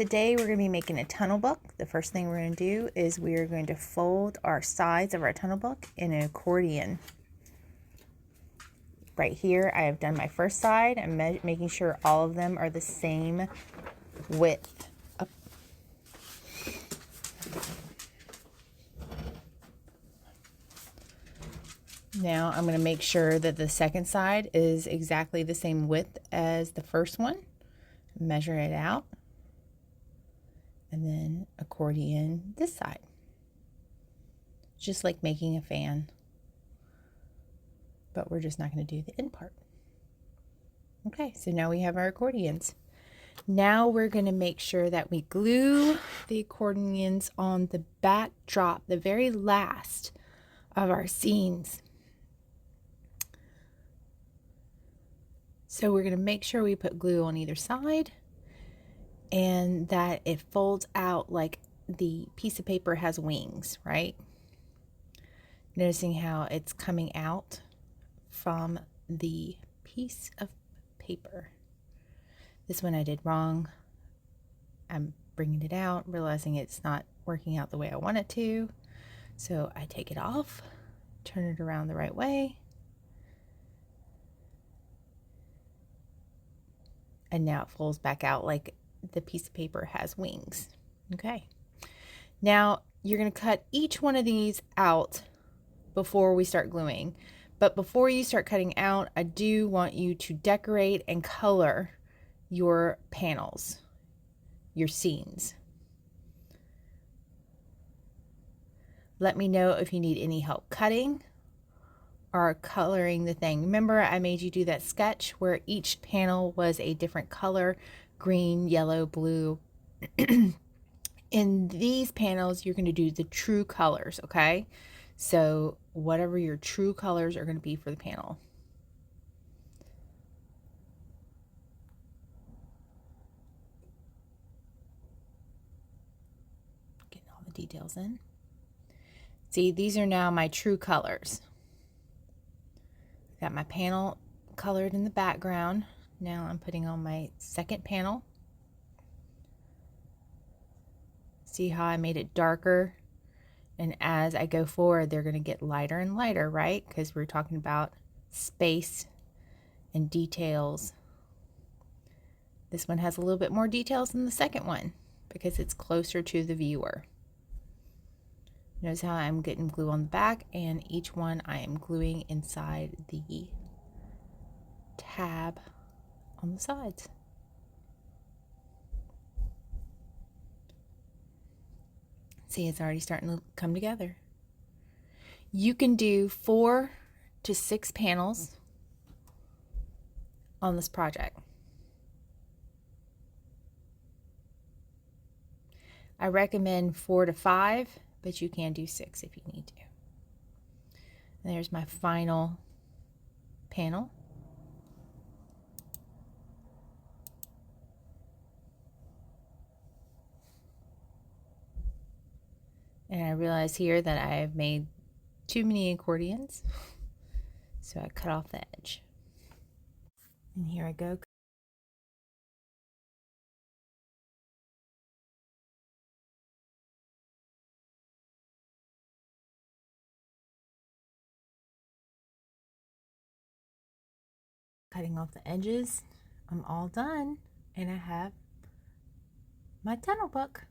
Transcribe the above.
Today we're going to be making a tunnel book. The first thing we're going to do is we are going to fold our sides of our tunnel book in an accordion. Right here I have done my first side. I'm making sure all of them are the same width. Now I'm going to make sure that the second side is exactly the same width as the first one. Measure it out. And then accordion this side. Just like making a fan. But we're just not going to do the end part. Okay, so now we have our accordions. Now we're going to make sure that we glue the accordions on the backdrop, the very last of our scenes. So we're going to make sure we put glue on either side and that it folds out like the piece of paper has wings, right? Noticing how it's coming out from the piece of paper. This one I did wrong. I'm bringing it out, realizing it's not working out the way I want it to. So I take it off, turn it around the right way. And now it folds back out like the piece of paper has wings. Okay. Now you're going to cut each one of these out before we start gluing. But before you start cutting out, I do want you to decorate and color your panels, your scenes. Let me know if you need any help cutting or coloring the thing. Remember, I made you do that sketch where each panel was a different color, green, yellow, blue. In these panels, you're going to do the true colors, okay? So whatever your true colors are going to be for the panel. Getting all the details in. See, these are now my true colors. Got my panel colored in the background. Now I'm putting on my second panel. See how I made it darker? And as I go forward, they're going to get lighter and lighter, right? Because we're talking about space and details. This one has a little bit more details than the second one because it's closer to the viewer. Notice how I'm getting glue on the back, and each one I am gluing inside the tab on the sides. See, it's already starting to come together. You can do 4 to 6 panels on this project. I recommend 4 to 5, but you can do 6 if you need to. And there's my final panel. And I realize here that I have made too many accordions, so I cut off the edge. And here I go. Cutting off the edges. I'm all done, and I have my tunnel book.